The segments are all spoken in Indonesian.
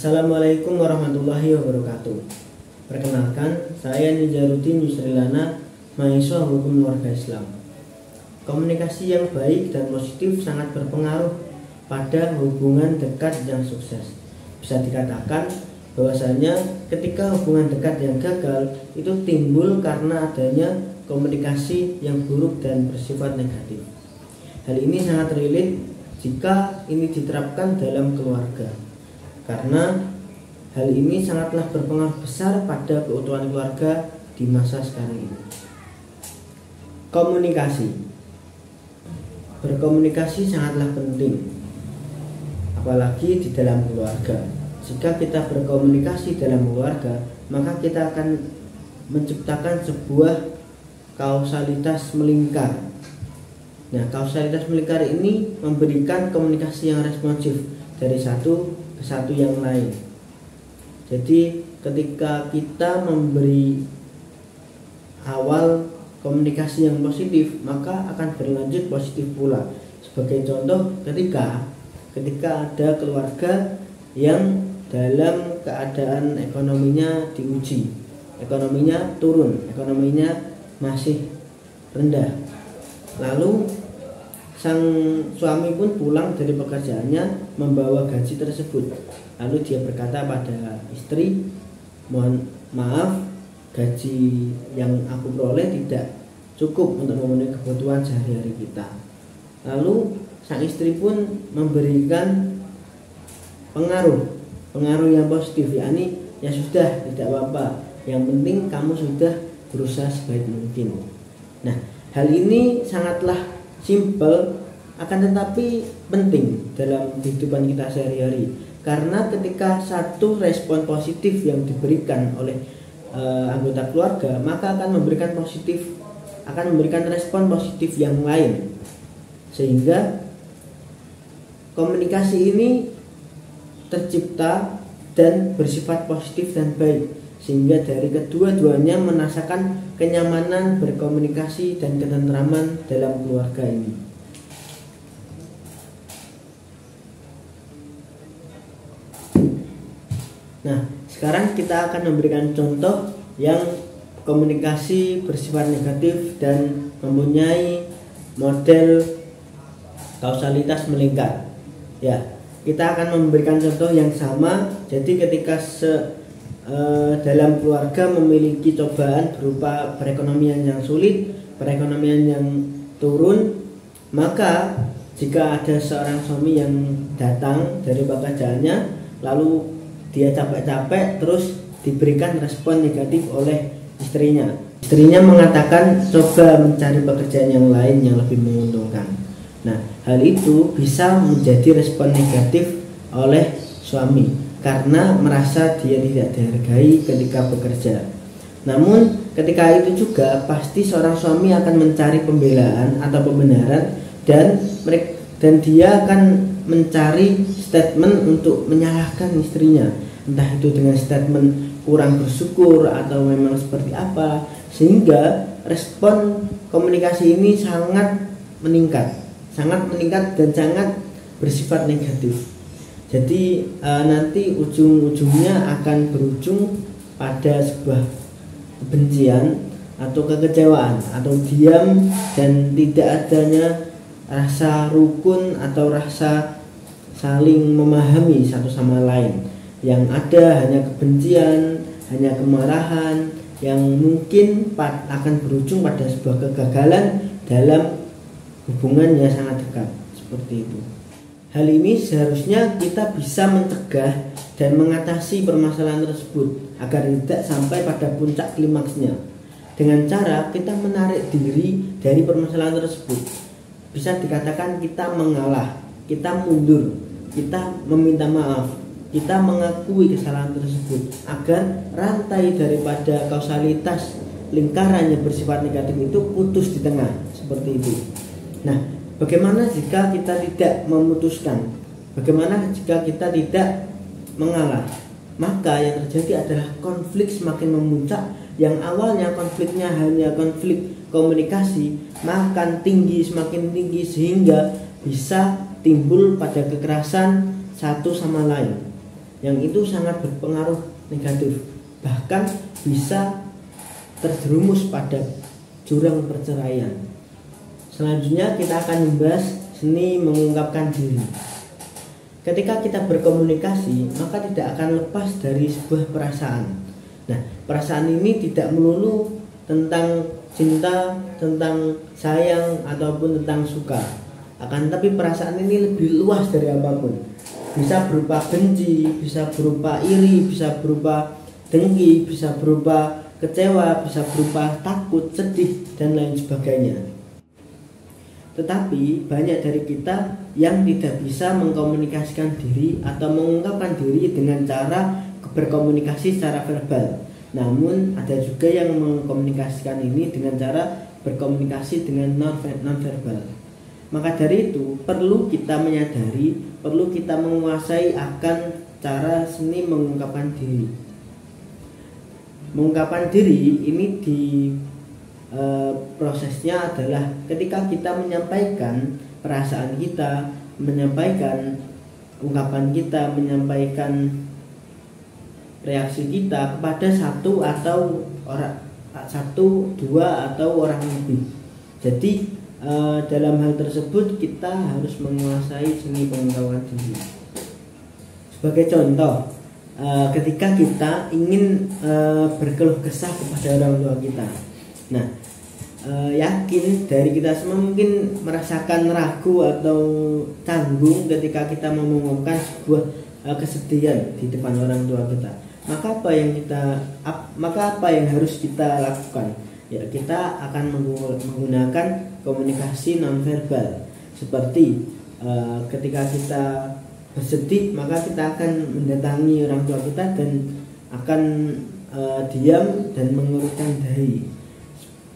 Assalamualaikum warahmatullahi wabarakatuh. Perkenalkan, saya Nijaruddin Yusrilana, mahasiswa hukum warga Islam. Komunikasi yang baik dan positif sangat berpengaruh pada hubungan dekat yang sukses. Bisa dikatakan bahwasanya ketika hubungan dekat yang gagal itu timbul karena adanya komunikasi yang buruk dan bersifat negatif. Hal ini sangat relate jika ini diterapkan dalam keluarga, karena hal ini sangatlah berpengaruh besar pada keutuhan keluarga di masa sekarang ini. Berkomunikasi sangatlah penting, apalagi di dalam keluarga. Jika kita berkomunikasi dalam keluarga, maka kita akan menciptakan sebuah kausalitas melingkar. Nah, kausalitas melingkar ini memberikan komunikasi yang responsif dari satu ke satu yang lain. Jadi ketika kita memberi awal komunikasi yang positif, maka akan berlanjut positif pula. Sebagai contoh, ketika ada keluarga yang dalam keadaan ekonominya diuji, ekonominya turun, ekonominya masih rendah, lalu sang suami pun pulang dari pekerjaannya membawa gaji tersebut. Lalu dia berkata pada istri, mohon maaf, gaji yang aku peroleh tidak cukup untuk memenuhi kebutuhan sehari-hari kita. Lalu sang istri pun memberikan pengaruh yang positif, yakni ya sudah, tidak apa-apa, yang penting kamu sudah berusaha sebaik mungkin. Nah, hal ini sangatlah simpel, akan tetapi penting dalam kehidupan kita sehari-hari, karena ketika satu respon positif yang diberikan oleh anggota keluarga, maka akan memberikan respon positif yang lain, sehingga komunikasi ini tercipta dan bersifat positif dan baik, sehingga dari kedua-duanya merasakan kenyamanan berkomunikasi dan ketentraman dalam keluarga ini. Nah, sekarang kita akan memberikan contoh yang komunikasi bersifat negatif dan mempunyai model kausalitas melingkar. Ya, kita akan memberikan contoh yang sama. Jadi ketika dalam keluarga memiliki cobaan berupa perekonomian yang sulit, perekonomian yang turun, maka jika ada seorang suami yang datang dari pekerjaannya, lalu dia capek-capek terus diberikan respon negatif oleh istrinya. Istrinya mengatakan coba mencari pekerjaan yang lain yang lebih menguntungkan. Nah, hal itu bisa menjadi respon negatif oleh suami karena merasa dia tidak dihargai ketika bekerja. Namun ketika itu juga pasti seorang suami akan mencari pembelaan atau pembenaran, dan dia akan mencari statement untuk menyalahkan istrinya, entah itu dengan statement kurang bersyukur atau memang seperti apa, sehingga respon komunikasi ini sangat meningkat dan sangat bersifat negatif. Jadi nanti ujung-ujungnya akan berujung pada sebuah kebencian atau kekecewaan atau diam, dan tidak adanya rasa rukun atau rasa saling memahami satu sama lain. Yang ada hanya kebencian, hanya kemarahan yang mungkin akan berujung pada sebuah kegagalan dalam hubungan yang sangat dekat, seperti itu. Hal ini seharusnya kita bisa mencegah dan mengatasi permasalahan tersebut agar tidak sampai pada puncak klimaksnya, dengan cara kita menarik diri dari permasalahan tersebut. Bisa dikatakan kita mengalah, kita mundur, kita meminta maaf, kita mengakui kesalahan tersebut, agar rantai daripada kausalitas lingkaran yang bersifat negatif itu putus di tengah, seperti itu. Nah, bagaimana jika kita tidak memutuskan? Bagaimana jika kita tidak mengalah? Maka yang terjadi adalah konflik semakin memuncak. Yang awalnya konfliknya hanya konflik komunikasi, makan tinggi, semakin tinggi, sehingga bisa timbul pada kekerasan satu sama lain. yang itu sangat berpengaruh negatif, bahkan bisa terjerumus pada jurang perceraian. Selanjutnya kita akan membahas seni mengungkapkan diri. Ketika kita berkomunikasi, maka tidak akan lepas dari sebuah perasaan. Nah, perasaan ini tidak melulu tentang cinta, tentang sayang, ataupun tentang suka. Akan tapi perasaan ini lebih luas dari apapun. Bisa berupa benci, bisa berupa iri, bisa berupa dengki, bisa berupa kecewa, bisa berupa takut, sedih, dan lain sebagainya. Tetapi banyak dari kita yang tidak bisa mengkomunikasikan diri atau mengungkapkan diri dengan cara berkomunikasi secara verbal. Namun ada juga yang mengkomunikasikan ini dengan cara berkomunikasi dengan non-verbal. Maka dari itu perlu kita menyadari, perlu kita menguasai akan cara seni mengungkapkan diri. Mengungkapkan diri ini prosesnya adalah ketika kita menyampaikan perasaan kita, menyampaikan ungkapan kita, menyampaikan reaksi kita kepada satu, dua, atau orang lebih. Jadi dalam hal tersebut kita harus menguasai seni pengungkapan diri. Sebagai contoh, ketika kita ingin berkeluh kesah kepada orang tua kita, nah yakin dari kita semua mungkin merasakan ragu atau canggung ketika kita mengumumkan sebuah kesedihan di depan orang tua kita. Maka apa yang harus kita lakukan? Ya, kita akan menggunakan komunikasi nonverbal. Seperti ketika kita bersedih, maka kita akan mendatangi orang tua kita dan akan diam dan mengerutkan dahi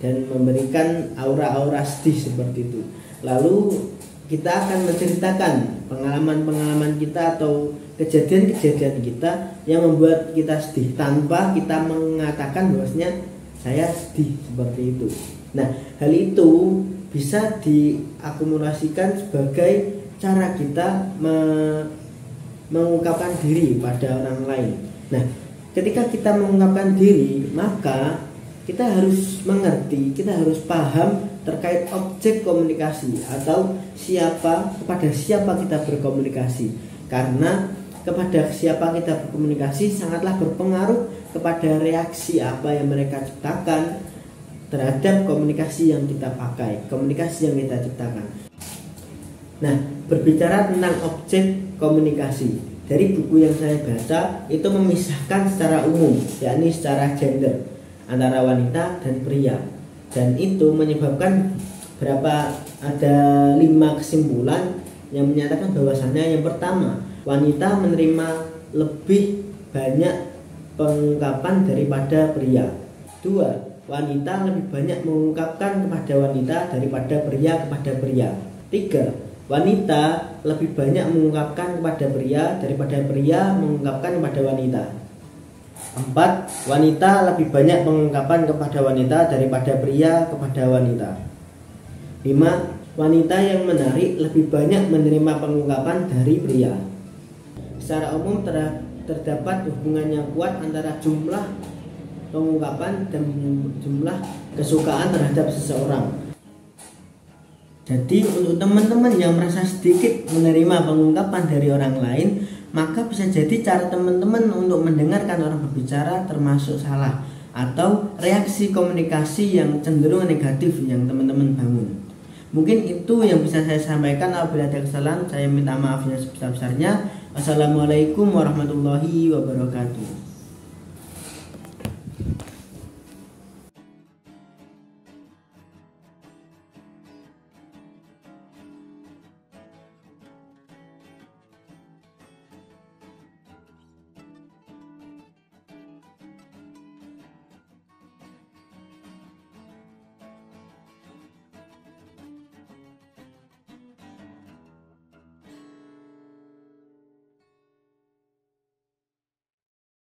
dan memberikan aura-aura sedih seperti itu. Lalu kita akan menceritakan pengalaman-pengalaman kita atau kejadian-kejadian kita yang membuat kita sedih tanpa kita mengatakan bahwasanya saya sedih seperti itu. Nah, hal itu bisa diakumulasikan sebagai cara kita mengungkapkan diri pada orang lain. Nah, ketika kita mengungkapkan diri, maka kita harus mengerti, kita harus paham terkait objek komunikasi atau kepada siapa kita berkomunikasi. Karena kepada siapa kita berkomunikasi sangatlah berpengaruh kepada reaksi apa yang mereka ciptakan terhadap komunikasi yang kita pakai, komunikasi yang kita ciptakan. Nah, berbicara tentang objek komunikasi, dari buku yang saya baca itu memisahkan secara umum, yakni secara gender antara wanita dan pria, dan itu menyebabkan ada 5 kesimpulan yang menyatakan bahwasannya yang pertama, wanita menerima lebih banyak pengungkapan daripada pria. 2, wanita lebih banyak mengungkapkan kepada wanita daripada pria kepada pria. 3, wanita lebih banyak mengungkapkan kepada pria daripada pria mengungkapkan kepada wanita. 4, wanita lebih banyak mengungkapkan kepada wanita daripada pria kepada wanita. 5, wanita yang menarik lebih banyak menerima pengungkapan dari pria. Secara umum terdapat hubungan yang kuat antara jumlah pengungkapan dan jumlah kesukaan terhadap seseorang. Jadi untuk teman-teman yang merasa sedikit menerima pengungkapan dari orang lain, maka bisa jadi cara teman-teman untuk mendengarkan orang berbicara termasuk salah atau reaksi komunikasi yang cenderung negatif yang teman-teman bangun. Mungkin itu yang bisa saya sampaikan. Apabila ada kesalahan, saya minta maaf yang sebesar-besarnya. Wassalamualaikum warahmatullahi wabarakatuh.